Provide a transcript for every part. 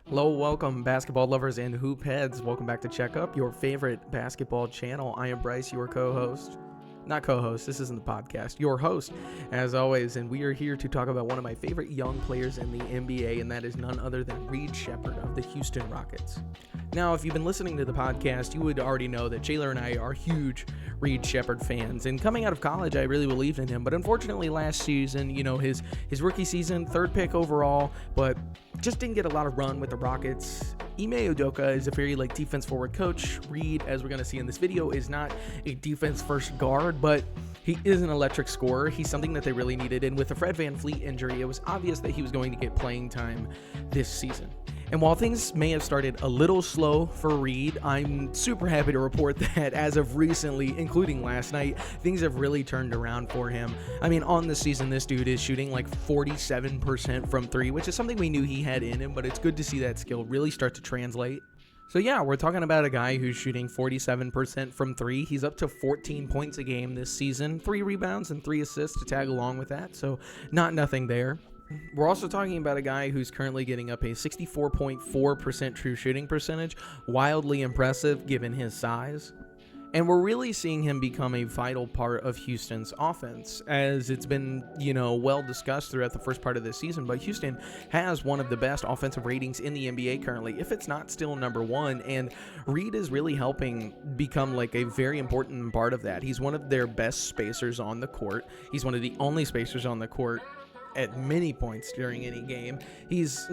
Hello, welcome basketball lovers and hoop heads. Welcome back to Check Up, your favorite basketball channel. I am Bryce, your co-host. Not co-host, this isn't the podcast. Your host, as always, and we are here to talk about one of my favorite young players in the NBA, and that is none other than Reed Sheppard of the Houston Rockets. Now, if you've been listening to the podcast, you would already know that Jayler and I are huge Reed Sheppard fans, and coming out of college, I really believed in him, but unfortunately last season, his rookie season, third pick overall, but just didn't get a lot of run with the Rockets. Ime Udoka is a very defense forward coach. Reed, as we're going to see in this video, is not a defense first guard, but he is an electric scorer. He's something that they really needed, and with the Fred VanVleet injury, it was obvious that he was going to get playing time this season. And while things may have started a little slow for Reed, I'm super happy to report that as of recently, including last night, things have really turned around for him. I mean, on the season, this dude is shooting 47% from three, which is something we knew he had in him, but it's good to see that skill really start to translate. So yeah, we're talking about a guy who's shooting 47% from three. He's up to 14 points a game this season, 3 rebounds and 3 assists to tag along with that, so not nothing there. We're also talking about a guy who's currently getting up a 64.4% true shooting percentage, wildly impressive given his size. And we're really seeing him become a vital part of Houston's offense, as it's been, well discussed throughout the first part of this season, but Houston has one of the best offensive ratings in the NBA currently, if it's not still number one, and Reed is really helping become a very important part of that. He's one of their best spacers on the court. He's one of the only spacers on the court at many points during any game. He's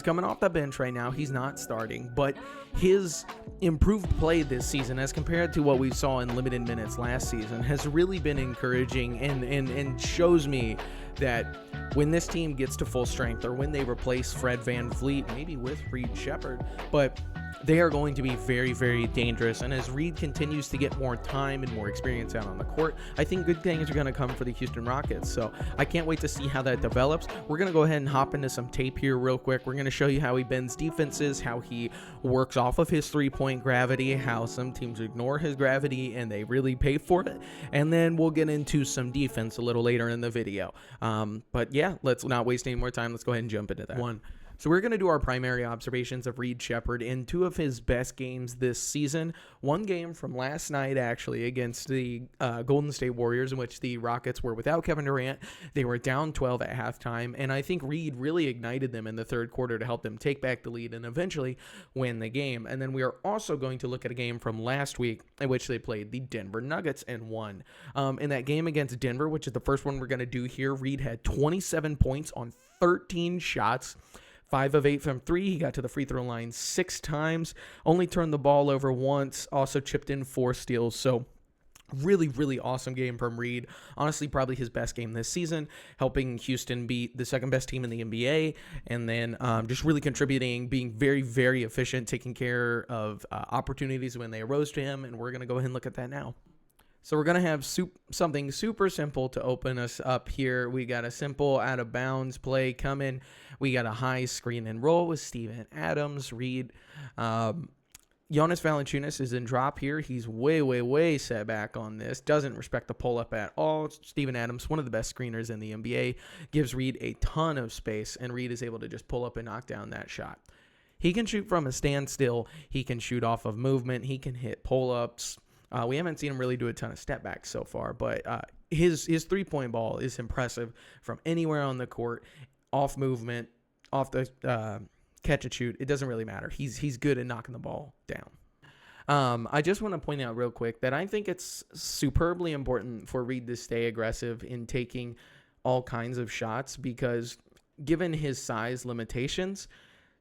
coming off the bench right now. He's not starting, but his improved play this season as compared to what we saw in limited minutes last season has really been encouraging and shows me that when this team gets to full strength, or when they replace Fred VanVleet, maybe with Reed Sheppard, but they are going to be very, very dangerous. And as Reed continues to get more time and more experience out on the court, I think good things are going to come for the Houston Rockets. So I can't wait to see how that develops. We're going to go ahead and hop into some tape here real quick. We're going to show you how he bends defenses, how he works off of his three-point gravity, how some teams ignore his gravity and they really pay for it. And then we'll get into some defense a little later in the video. But yeah, let's not waste any more time. Let's go ahead and jump into that. So we're going to do our primary observations of Reed Sheppard in 2 of his best games this season. One game from last night, actually, against the Golden State Warriors, in which the Rockets were without Kevin Durant. They were down 12 at halftime, and I think Reed really ignited them in the third quarter to help them take back the lead and eventually win the game. And then we are also going to look at a game from last week in which they played the Denver Nuggets and won. In that game against Denver, which is the first one we're going to do here, Reed had 27 points on 13 shots. 5 of 8 from 3. He got to the free throw line 6 times. Only turned the ball over once. Also chipped in 4 steals. So really, really awesome game from Reed. Honestly, probably his best game this season, helping Houston beat the second best team in the NBA, and then just really contributing, being very, very efficient, taking care of opportunities when they arose to him, and we're going to go ahead and look at that now. So we're going to have something super simple to open us up here. We got a simple out-of-bounds play coming. We got a high screen and roll with Steven Adams. Reed. Jonas Valanciunas is in drop here. He's way, way, way set back on this. Doesn't respect the pull-up at all. Steven Adams, one of the best screeners in the NBA, gives Reed a ton of space, and Reed is able to just pull up and knock down that shot. He can shoot from a standstill. He can shoot off of movement. He can hit pull-ups. We haven't seen him really do a ton of step backs so far, but his three-point ball is impressive from anywhere on the court, off movement, off the catch and shoot. It doesn't really matter. He's good at knocking the ball down. I just want to point out real quick that I think it's superbly important for Reed to stay aggressive in taking all kinds of shots, because given his size limitations,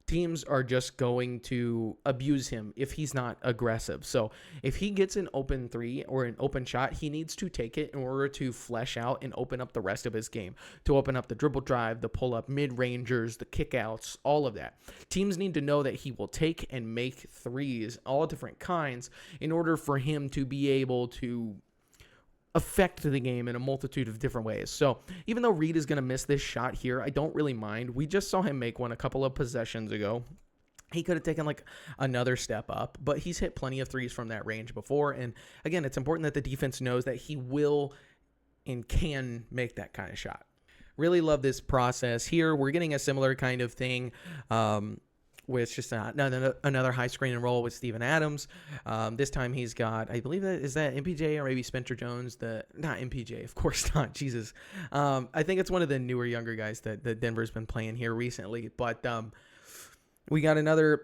teams are just going to abuse him if he's not aggressive. So if he gets an open 3 or an open shot, he needs to take it in order to flesh out and open up the rest of his game, to open up the dribble drive, the pull-up mid-rangers, the kickouts, all of that. Teams need to know that he will take and make threes, all different kinds, in order for him to be able to affect the game in a multitude of different ways. So even though Reed is going to miss this shot here, I don't really mind. We just saw him make one a couple of possessions ago. He could have taken another step up, but he's hit plenty of threes from that range before. And again, it's important that the defense knows that he will and can make that kind of shot. Really love this process here. We're getting a similar kind of thing with just another high screen and roll with Steven Adams. This time he's got, I believe that is that MPJ or maybe Spencer Jones. Not MPJ, of course not. Jesus. I think it's one of the newer, younger guys that Denver's been playing here recently. But we got another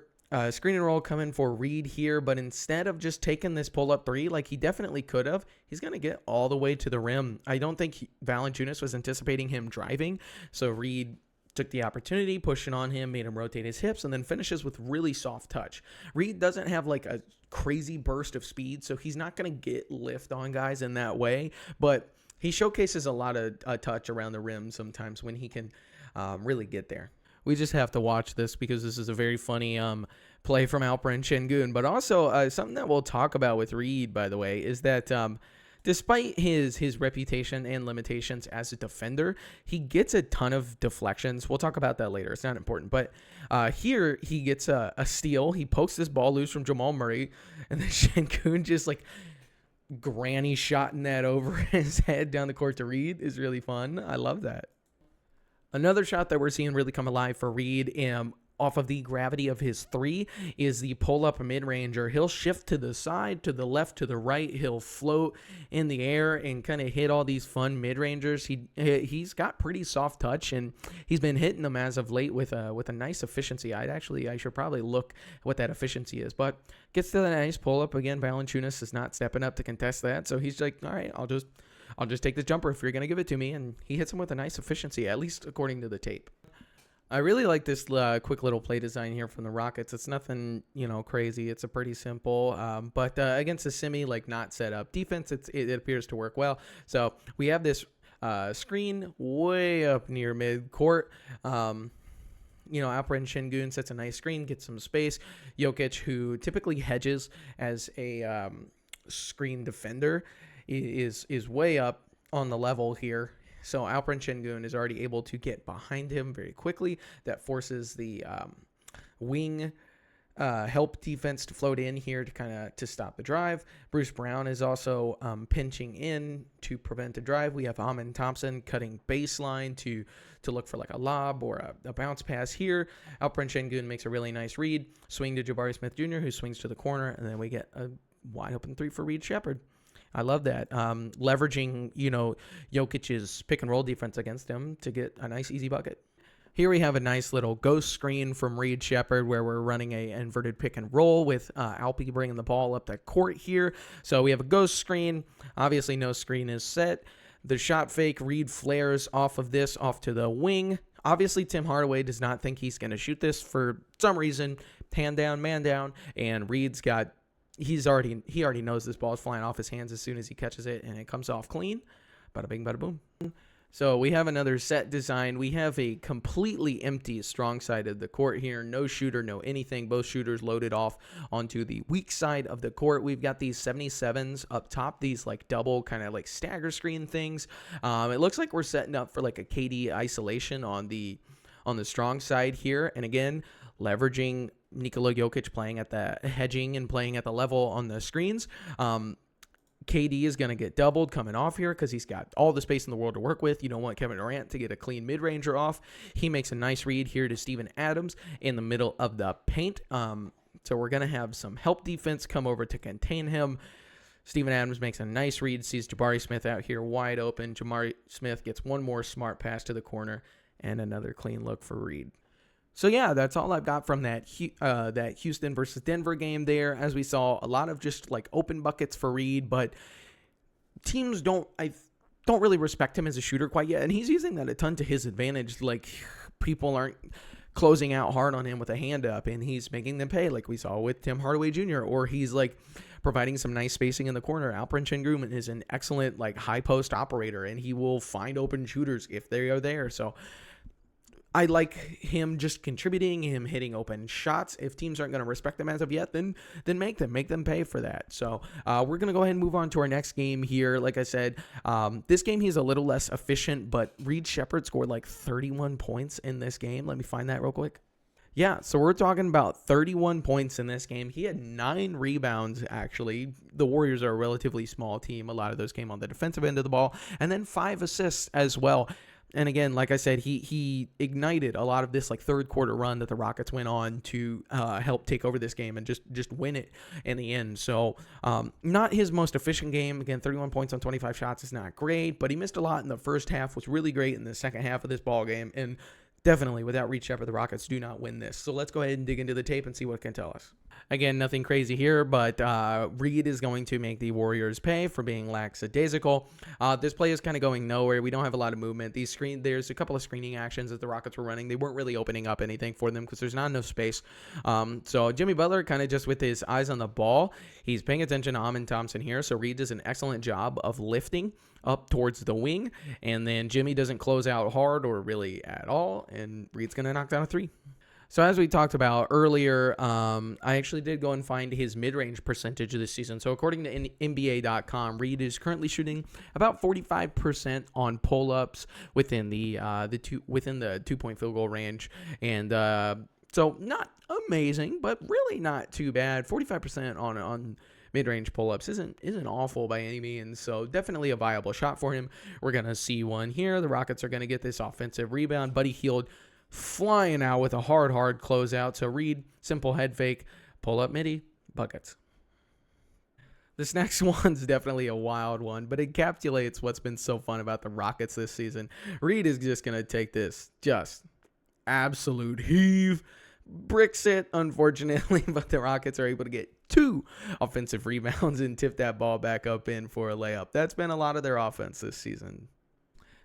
screen and roll coming for Reed here, but instead of just taking this pull-up three like he definitely could have, he's going to get all the way to the rim. I don't think Valanciunas was anticipating him driving, so Reed took the opportunity, pushing on him, made him rotate his hips, and then finishes with really soft touch. Reed doesn't have like a crazy burst of speed, so he's not going to get lift on guys in that way, but he showcases a lot of touch around the rim sometimes when he can really get there. We just have to watch this because this is a very funny play from Alperen Şengün. But also something that we'll talk about with Reed, by the way, is that despite his reputation and limitations as a defender, he gets a ton of deflections. We'll talk about that later. It's not important. But here he gets a steal. He pokes this ball loose from Jamal Murray. And then Şengün just like granny shotting that over his head down the court to Reed is really fun. I love that. Another shot that we're seeing really come alive for Reed off of the gravity of his three is the pull-up mid-ranger. He'll shift to the side, to the left, to the right. He'll float in the air and kind of hit all these fun mid-rangers. He's got pretty soft touch, and he's been hitting them as of late with a nice efficiency. I should probably look what that efficiency is, but gets to the nice pull-up. Again, Valanciunas is not stepping up to contest that, so he's like, all right, I'll just take this jumper if you're going to give it to me. And he hits him with a nice efficiency, at least according to the tape. I really like this quick little play design here from the Rockets. It's nothing, crazy. It's a pretty simple, but against a not set up defense, it appears to work well. So we have this screen way up near mid-court. Alperen Şengün sets a nice screen, gets some space. Jokic, who typically hedges as a screen defender, is way up on the level here. So Alperen Şengün is already able to get behind him very quickly. That forces the wing help defense to float in here to stop the drive. Bruce Brown is also pinching in to prevent a drive. We have Amen Thompson cutting baseline to look for like a lob or a bounce pass here. Alperen Şengün makes a really nice read, swing to Jabari Smith Jr., who swings to the corner, and then we get a wide open three for Reed Sheppard. I love that. Leveraging, Jokic's pick and roll defense against him to get a nice easy bucket. Here we have a nice little ghost screen from Reed Sheppard where we're running a inverted pick and roll with Alpi bringing the ball up the court here. So we have a ghost screen. Obviously no screen is set. The shot fake, Reed flares off of this off to the wing. Obviously Tim Hardaway does not think he's going to shoot this for some reason. Hand down, man down. And Reed's got... He already knows this ball is flying off his hands as soon as he catches it, and it comes off clean. Bada bing, bada boom. So we have another set design. We have a completely empty strong side of the court here. No shooter, no anything. Both shooters loaded off onto the weak side of the court. We've got these 77s up top, these like double kind of like stagger screen things. It looks like we're setting up for like a KD isolation on the strong side here. And again, leveraging Nikola Jokic playing at the hedging and playing at the level on the screens. KD is going to get doubled coming off here because he's got all the space in the world to work with. You don't want Kevin Durant to get a clean mid-ranger off. He makes a nice read here to Steven Adams in the middle of the paint. So we're going to have some help defense come over to contain him. Steven Adams makes a nice read, sees Jabari Smith out here wide open. Jabari Smith gets one more smart pass to the corner and another clean look for Reed. So yeah, that's all I've got from that Houston versus Denver game there. As we saw, a lot of just like open buckets for Reed, but teams don't really respect him as a shooter quite yet, and he's using that a ton to his advantage. Like people aren't closing out hard on him with a hand up, and he's making them pay, like we saw with Tim Hardaway Jr., or he's like providing some nice spacing in the corner. Alperen Şengün is an excellent like high post operator, and he will find open shooters if they are there. So I like him just contributing, him hitting open shots. If teams aren't going to respect them as of yet, then make them pay for that. So we're going to go ahead and move on to our next game here. Like I said, this game he's a little less efficient, but Reed Sheppard scored like 31 points in this game. Let me find that real quick. Yeah, so we're talking about 31 points in this game. He had 9 rebounds, actually. The Warriors are a relatively small team. A lot of those came on the defensive end of the ball. And then 5 assists as well. And again, like I said, he ignited a lot of this like third quarter run that the Rockets went on to help take over this game and just win it in the end. So not his most efficient game. Again, 31 points on 25 shots is not great, but he missed a lot in the first half, was really great in the second half of this ball game. And definitely, without Reed Sheppard, the Rockets do not win this. So let's go ahead and dig into the tape and see what it can tell us. Again, nothing crazy here, but Reed is going to make the Warriors pay for being lackadaisical. This play is kind of going nowhere. We don't have a lot of movement. There's a couple of screening actions that the Rockets were running. They weren't really opening up anything for them because there's not enough space. So Jimmy Butler kind of just with his eyes on the ball, he's paying attention to Amin Thompson here. So Reed does an excellent job of lifting up towards the wing, and then Jimmy doesn't close out hard or really at all, and Reed's going to knock down a three. So as we talked about earlier, I actually did go and find his mid-range percentage this season. So according to NBA.com, Reed is currently shooting about 45% on pull-ups within the 2-point field goal range, and so not amazing, but really not too bad. 45% on mid-range pull-ups isn't awful by any means, so definitely a viable shot for him. We're going to see one here. The Rockets are going to get this offensive rebound. Buddy Hield flying out with a hard closeout. So Reed, simple head fake, pull-up midi, buckets. This next one's definitely a wild one, but it encapsulates what's been so fun about the Rockets this season. Reed is just going to take this just absolute heave, bricks it, unfortunately, but the Rockets are able to get 2 offensive rebounds and tip that ball back up in for a layup. That's been a lot of their offense this season.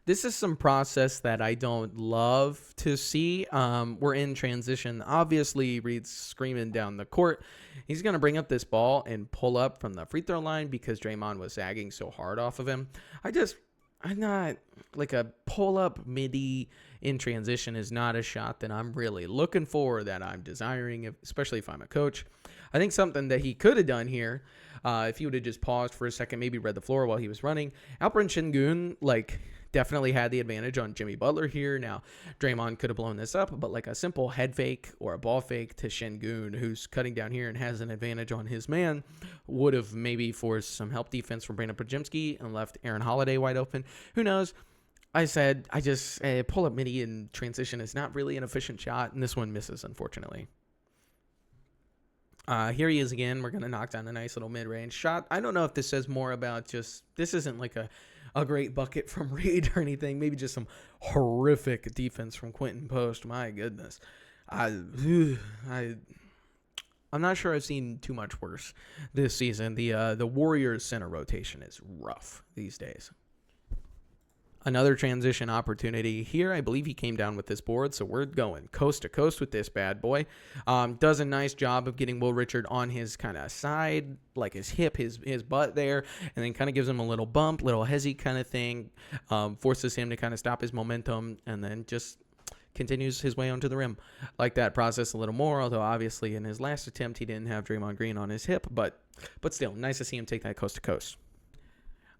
This is some process that I don't love to see. We're in transition. Obviously, Reed's screaming down the court. He's going to bring up this ball and pull up from the free throw line because Draymond was sagging so hard off of him. I'm not like a pull-up midi in transition is not a shot that I'm really looking for, that I'm desiring, especially if I'm a coach. I think something that he could have done here, if he would have just paused for a second, maybe read the floor while he was running. Alperen Şengün, definitely had the advantage on Jimmy Butler here. Now, Draymond could have blown this up, but like a simple head fake or a ball fake to Şengün, who's cutting down here and has an advantage on his man, would have maybe forced some help defense from Brandon Podziemski and left Aaron Holiday wide open. Who knows? I just pull-up midi in transition is not really an efficient shot, and this one misses, unfortunately. Here he is again. We're going to knock down a nice little mid-range shot. I don't know if this says more about just, this isn't like a great bucket from Reed or anything. Maybe just some horrific defense from Quentin Post. My goodness. I'm not sure I've seen too much worse this season. The Warriors center rotation is rough these days. Another transition opportunity here. I believe he came down with this board, so we're going coast to coast with this bad boy. Does a nice job of getting Will Richard on his kind of side, like his hip, his butt there, and then kind of gives him a little bump, little hezzy kind of thing, forces him to kind of stop his momentum, and then just continues his way onto the rim. Like that process a little more, although obviously in his last attempt he didn't have Draymond Green on his hip, but still, nice to see him take that coast to coast.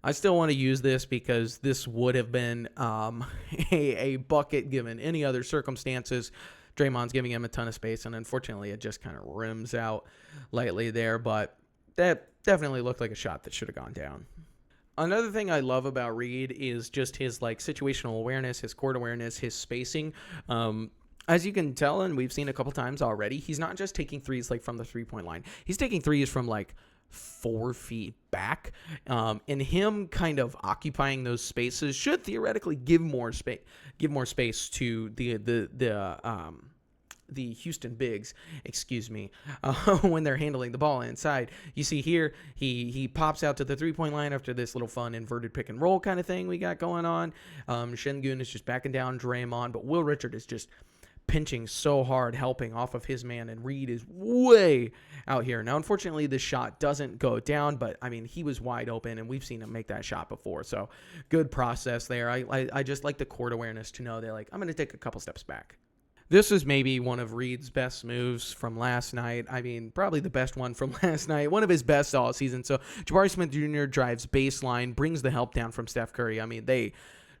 I still want to use this because this would have been a bucket given any other circumstances. Draymond's giving him a ton of space, and unfortunately it just kind of rims out lightly there, but that definitely looked like a shot that should have gone down. Another thing I love about Reed is just his situational awareness, his court awareness, his spacing. As you can tell, and we've seen a couple times already, he's not just taking threes from the three-point line. He's taking threes from 4 feet back, and him kind of occupying those spaces should theoretically give more space to the Houston bigs, when they're handling the ball inside. You see here, he pops out to the three-point line after this little fun inverted pick and roll kind of thing we got going on. Şengün is just backing down Draymond, but Will Richard is just pinching so hard, helping off of his man, and Reed is way out here. Now, unfortunately, this shot doesn't go down, but, he was wide open, and we've seen him make that shot before, so good process there. I just like the court awareness to know that, I'm going to take a couple steps back. This is maybe one of Reed's best moves from last night. Probably the best one from last night. One of his best all season. So, Jabari Smith Jr. drives baseline, brings the help down from Steph Curry. They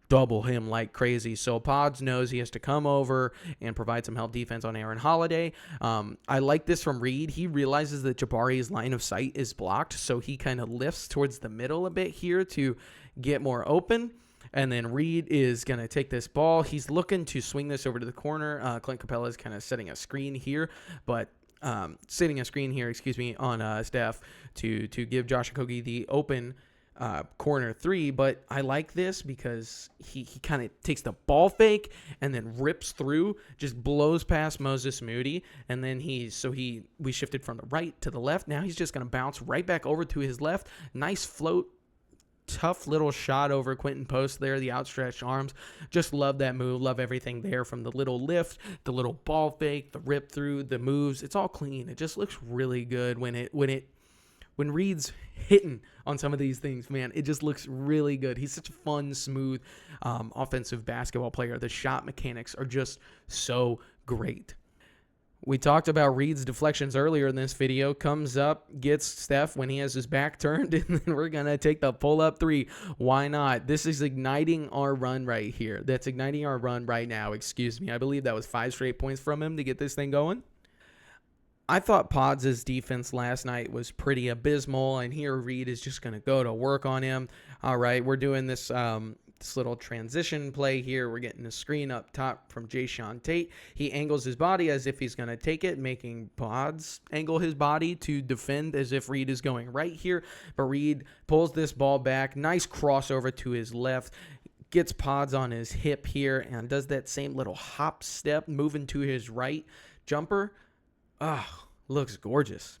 double him like crazy. So Pods knows he has to come over and provide some help defense on Aaron Holiday. I like this from Reed. He realizes that Jabari's line of sight is blocked, so he kind of lifts towards the middle a bit here to get more open. And then Reed is going to take this ball. He's looking to swing this over to the corner. Clint Capella is kind of setting a screen here, but on Steph to give Josh Okogie the open corner three. But I like this because he kind of takes the ball fake and then rips through, just blows past Moses Moody, and then we shifted from the right to the left. Now he's just going to bounce right back over to his left. Nice float. Tough little shot over Quentin Post there, the outstretched arms. Just love that move. Love everything there, from the little lift, the little ball fake, the rip through, the moves. It's all clean. It just looks really good when Reed's hitting on some of these things, man. It just looks really good. He's such a fun, smooth offensive basketball player. The shot mechanics are just so great. We talked about Reed's deflections earlier in this video. Comes up, gets Steph when he has his back turned, and then we're going to take the pull-up three. Why not? This is igniting our run right here. That's igniting our run right now. Excuse me. I believe that was 5 straight points from him to get this thing going. I thought Pods' defense last night was pretty abysmal, and here Reed is just going to go to work on him. All right, we're doing this little transition play here. We're getting a screen up top from Jayshawn Tate. He angles his body as if he's going to take it, making Pods angle his body to defend as if Reed is going right here. But Reed pulls this ball back. Nice crossover to his left. Gets Pods on his hip here and does that same little hop step, moving to his right. Jumper. Looks gorgeous.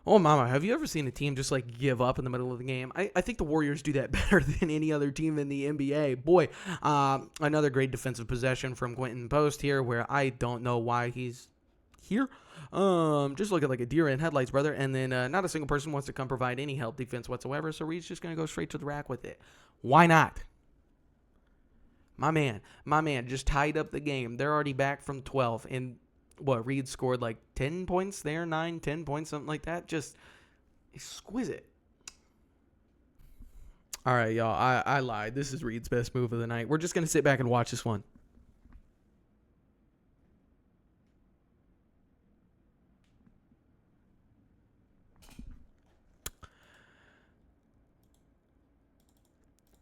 Oh, mama, have you ever seen a team just like give up in the middle of the game? I think the Warriors do that better than any other team in the NBA. Boy, another great defensive possession from Quentin Post here, where I don't know why he's here. Just looking like a deer in headlights, brother. And then not a single person wants to come provide any help defense whatsoever, so Reed's just going to go straight to the rack with it. Why not? My man just tied up the game. They're already back from 12, and Reed scored like 10 points there, 10 points, something like that. Just exquisite. All right, y'all, I lied. This is Reed's best move of the night. We're just going to sit back and watch this one.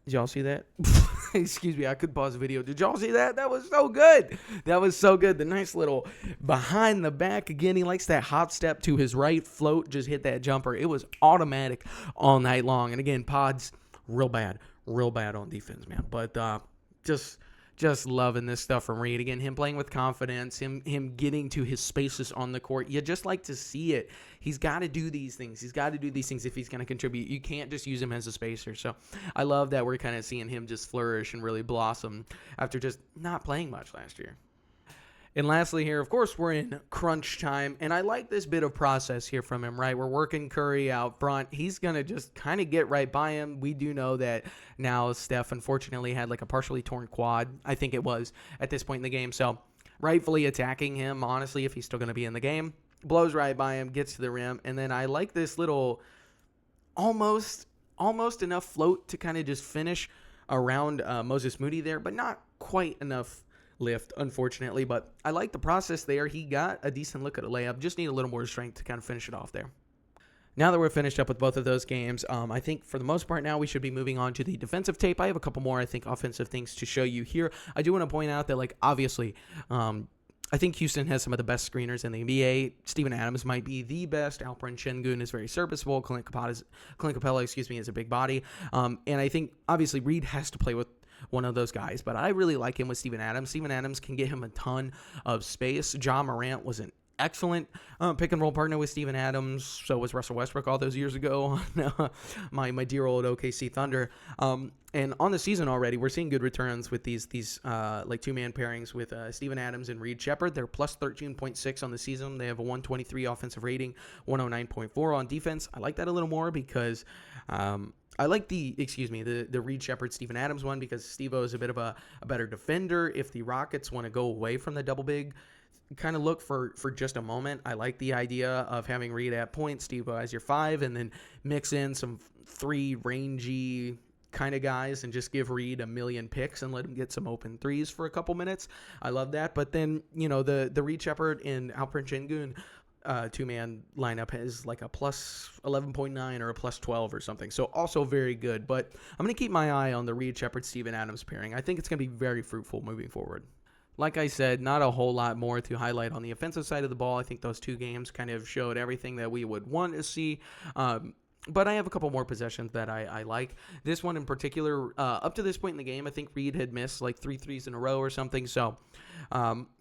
Did y'all see that? Excuse me, I could pause the video. Did y'all see that? That was so good. The nice little behind the back. Again, he likes that hop step to his right, float, just hit that jumper. It was automatic all night long. And again, Pods, real bad on defense, man. But just loving this stuff from Reed. Again, him playing with confidence, him getting to his spaces on the court. You just like to see it. He's got to do these things. If he's going to contribute. You can't just use him as a spacer. So I love that we're kind of seeing him just flourish and really blossom after just not playing much last year. And lastly here, of course, we're in crunch time, and I like this bit of process here from him, right? We're working Curry out front. He's going to just kind of get right by him. We do know that now Steph, unfortunately, had like a partially torn quad, I think it was, at this point in the game. So rightfully attacking him, honestly, if he's still going to be in the game. Blows right by him, gets to the rim, and then I like this little almost enough float to kind of just finish around Moses Moody there, but not quite enough lift, unfortunately. But I like the process there. He got a decent look at a layup. Just need a little more strength to kind of finish it off there. Now that we're finished up with both of those games, I think for the most part now we should be moving on to the defensive tape. I have a couple more, I think, offensive things to show you here. I do want to point out that, like, obviously, I think Houston has some of the best screeners in the NBA. Steven Adams might be the best. Alperen Şengün is very serviceable. Clint Capella, is a big body. And I think, obviously, Reed has to play with one of those guys, but I really like him with Steven Adams. Steven Adams can get him a ton of space. Ja Morant was an excellent pick and roll partner with Steven Adams. So was Russell Westbrook all those years ago on my dear old OKC Thunder. And on the season already, we're seeing good returns with these like two-man pairings with Steven Adams and Reed Sheppard. They're plus 13.6 on the season. They have a 123 offensive rating, 109.4 on defense. I like that a little more because I like the Reed Sheppard, Steven Adams one because Steve-O is a bit of a better defender. If the Rockets want to go away from the double big kind of look for just a moment, I like the idea of having Reed at point, Steve-O as your 5, and then mix in some 3 rangy kind of guys and just give Reed a million picks and let him get some open threes for a couple minutes. I love that. But then, the Reed Sheppard and Alperen Şengün, two-man lineup has like a plus 11.9 or a plus 12 or something. So also very good. But I'm going to keep my eye on the Reed Sheppard, Steven Adams pairing. I think it's going to be very fruitful moving forward. Like I said, not a whole lot more to highlight on the offensive side of the ball. I think those two games kind of showed everything that we would want to see. But I have a couple more possessions that I like. This one in particular, up to this point in the game, I think Reed had missed like 3 threes in a row or something. So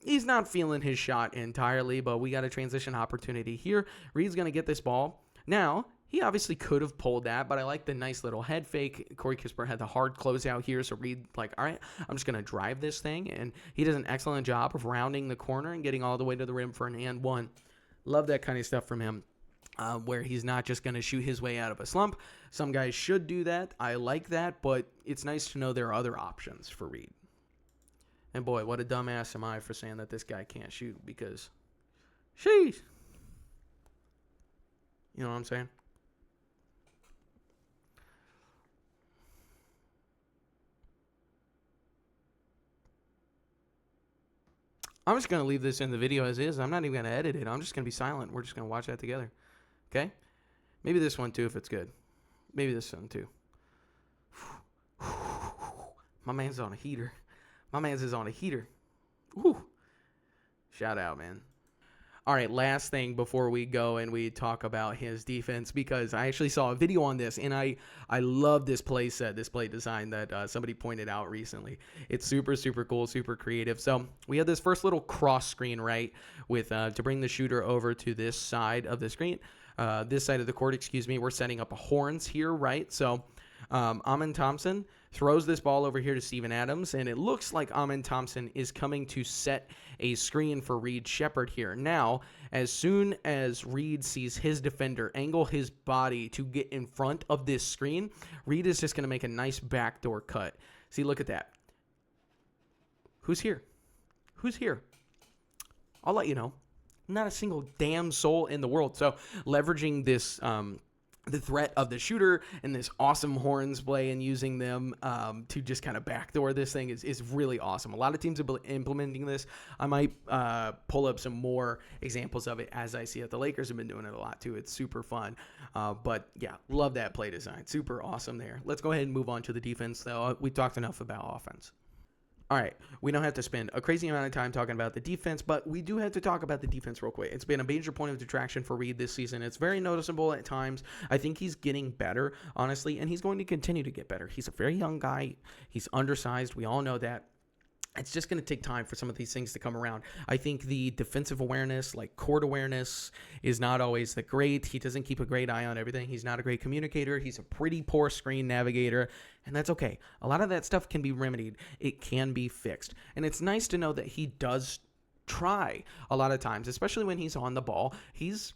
he's not feeling his shot entirely, but we got a transition opportunity here. Reed's going to get this ball. Now, he obviously could have pulled that, but I like the nice little head fake. Corey Kispert had the hard closeout here, so Reed like, all right, I'm just going to drive this thing. And he does an excellent job of rounding the corner and getting all the way to the rim for an and one. Love that kind of stuff from him. Where he's not just going to shoot his way out of a slump. Some guys should do that. I like that, but it's nice to know there are other options for Reed. And boy, what a dumbass am I for saying that this guy can't shoot, because sheesh. You know what I'm saying? I'm just going to leave this in the video as is. I'm not even going to edit it. I'm just going to be silent. We're just going to watch that together. Okay? Maybe this one too if it's good. Maybe this one too. My man's on a heater. My man's is on a heater. Woo. Shout out, man. All right, last thing before we go and we talk about his defense, because I actually saw a video on this, and I love this play set, this play design that somebody pointed out recently. It's super, super cool, super creative. So we had this first little cross screen, right, with to bring the shooter over to this side of the screen, this side of the court, excuse me. We're setting up horns here, right? So Amin Thompson throws this ball over here to Steven Adams, and it looks like Amin Thompson is coming to set a screen for Reed Sheppard here. Now, as soon as Reed sees his defender angle his body to get in front of this screen, Reed is just going to make a nice backdoor cut. See, look at that. Who's here? Who's here? I'll let you know. Not a single damn soul in the world. So leveraging this the threat of the shooter and this awesome horns play and using them to just kind of backdoor this thing is really awesome. A lot of teams are implementing this. I might pull up some more examples of it as I see it. The Lakers have been doing it a lot too. It's super fun. But yeah, love that play design. Super awesome there. Let's go ahead and move on to the defense though. We talked enough about offense. All right, we don't have to spend a crazy amount of time talking about the defense, but we do have to talk about the defense real quick. It's been a major point of detraction for Reed this season. It's very noticeable at times. I think he's getting better, honestly, and he's going to continue to get better. He's a very young guy. He's undersized. We all know that. It's just going to take time for some of these things to come around. I think the defensive awareness, like court awareness, is not always that great. He doesn't keep a great eye on everything. He's not a great communicator. He's a pretty poor screen navigator, and that's okay. A lot of that stuff can be remedied. It can be fixed. And it's nice to know that he does try a lot of times, especially when he's on the ball. He's,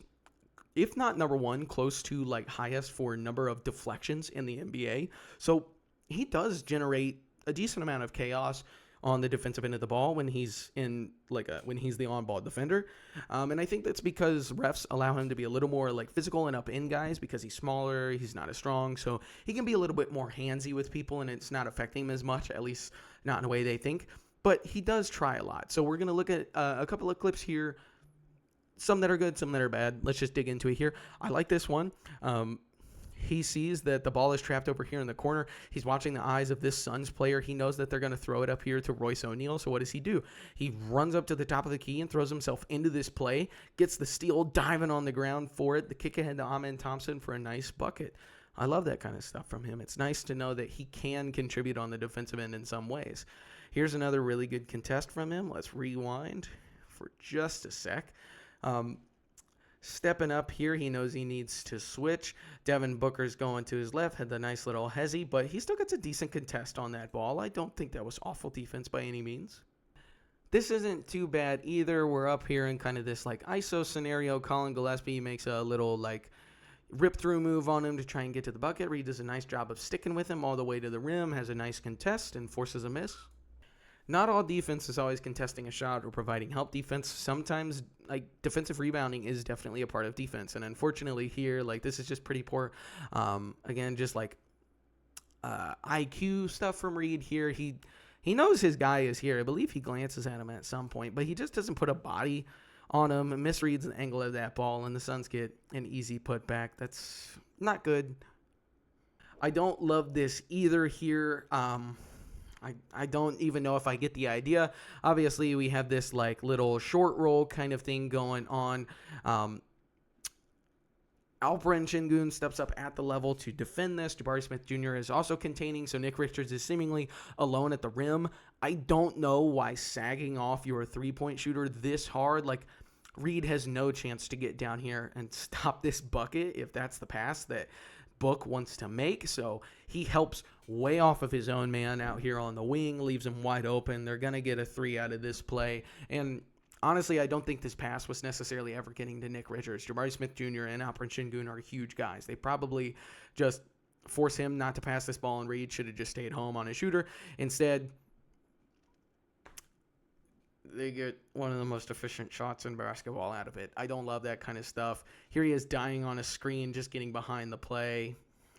if not number one, close to like highest for number of deflections in the NBA. So he does generate a decent amount of chaos on the defensive end of the ball when he's in when he's the on-ball defender. And I think that's because refs allow him to be a little more like physical and up in guys because he's smaller, he's not as strong, so he can be a little bit more handsy with people and it's not affecting him as much, at least not in a way they think. But he does try a lot. So we're going to look at a couple of clips here, some that are good, some that are bad. Let's just dig into it here. I like this one. He sees that the ball is trapped over here in the corner. He's watching the eyes of this Suns player. He knows that they're going to throw it up here to Royce O'Neal. So what does he do? He runs up to the top of the key and throws himself into this play, gets the steal, diving on the ground for it. The kick ahead to Amin Thompson for a nice bucket. I love that kind of stuff from him. It's nice to know that he can contribute on the defensive end in some ways. Here's another really good contest from him. Let's rewind for just a sec. Stepping up here, he knows he needs to switch. Devin Booker's going to his left, had the nice little hezzy, but he still gets a decent contest on that ball. I don't think that was awful defense by any means. This isn't too bad either. We're up here in kind of this like ISO scenario. Colin Gillespie makes a little like rip-through move on him to try and get to the bucket. Reed does a nice job of sticking with him all the way to the rim, has a nice contest, and forces a miss. Not all defense is always contesting a shot or providing help defense. Sometimes, like, defensive rebounding is definitely a part of defense. And unfortunately here, like, this is just pretty poor. Again, just, like, IQ stuff from Reed here. He knows his guy is here. I believe he glances at him at some point, but he just doesn't put a body on him, misreads the angle of that ball, and the Suns get an easy putback. That's not good. I don't love this either here. I don't even know if I get the idea. Obviously, we have this like little short roll kind of thing going on. Alperen Sengun steps up at the level to defend this. Jabari Smith Jr. is also containing, so Nick Richards is seemingly alone at the rim. I don't know why sagging off your three-point shooter this hard, like Reed has no chance to get down here and stop this bucket if that's the pass that Book wants to make. So he helps way off of his own man out here on the wing, leaves him wide open. They're going to get a three out of this play. And honestly, I don't think this pass was necessarily ever getting to Nick Richards. Jabari Smith Jr. and Alperen Sengun are huge guys. They probably just force him not to pass this ball, and Reed should have just stayed home on his shooter. Instead, they get one of the most efficient shots in basketball out of it. I don't love that kind of stuff. Here he is dying on a screen, just getting behind the play.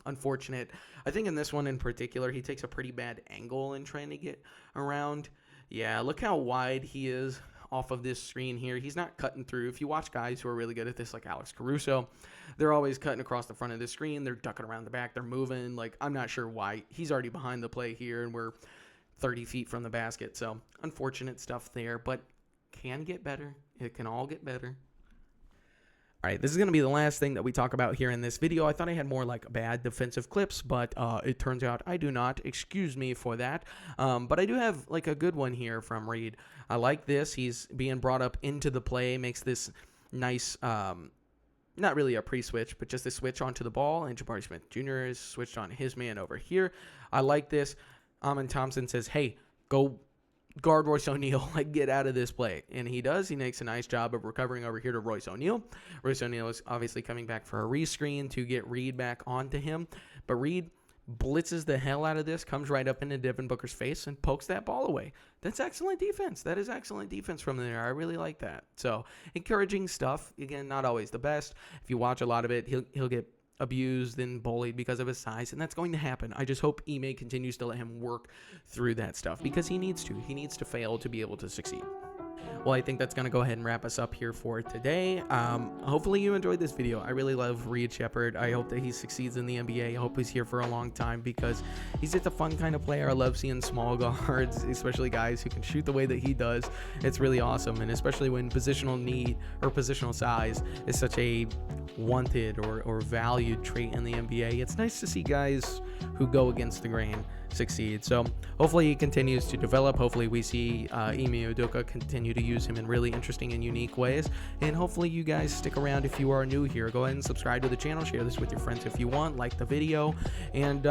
Unfortunate. I think in this one in particular, he takes a pretty bad angle in trying to get around. Yeah, look how wide he is off of this screen here. He's not cutting through. If you watch guys who are really good at this, like Alex Caruso, they're always cutting across the front of the screen. They're ducking around the back. They're moving. Like, I'm not sure why. He's already behind the play here, and we're 30 feet from the basket. So unfortunate stuff there, but can get better. It can all get better. All right, this is going to be the last thing that we talk about here in this video. I thought I had more like bad defensive clips, but it turns out I do not. Excuse me for that. But I do have like a good one here from Reed. I like this. He's being brought up into the play, makes this nice, not really a pre-switch, but just a switch onto the ball, and Jabari Smith Jr. is switched on his man over here. I like this. Amin Thompson says, hey, go guard Royce O'Neal, like get out of this play. And he does. He makes a nice job of recovering over here to Royce O'Neal. Royce O'Neal is obviously coming back for a rescreen to get Reed back onto him. But Reed blitzes the hell out of this, comes right up into Devin Booker's face and pokes that ball away. That's excellent defense. That is excellent defense from there. I really like that. So encouraging stuff. Again, not always the best. If you watch a lot of it, he'll get abused and bullied because of his size, and that's going to happen. I just hope Ime continues to let him work through that stuff because he needs to. He needs to fail to be able to succeed. Well, I think that's going to go ahead and wrap us up here for today. Hopefully you enjoyed this video. I really love Reed Sheppard. I hope that he succeeds in the NBA. I hope he's here for a long time because he's just a fun kind of player. I love seeing small guards, especially guys who can shoot the way that he does. It's really awesome, and especially when positional need or positional size is such a wanted or valued trait in the NBA. It's nice to see guys who go against the grain succeed. So hopefully he continues to develop. Hopefully we see Ime Udoka continue to use him in really interesting and unique ways, and hopefully you guys stick around if you are new here. Go ahead and subscribe to the channel, share this with your friends if you want, like the video, and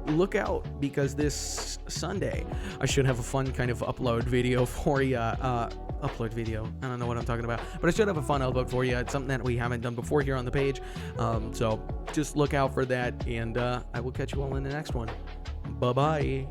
look out because this Sunday I should have a fun kind of upload video for you. Upload video, I don't know what I'm talking about, but I should have a fun upload for you. It's something that we haven't done before here on the page, so just look out for that, and I will catch you all in the next one. Bye bye.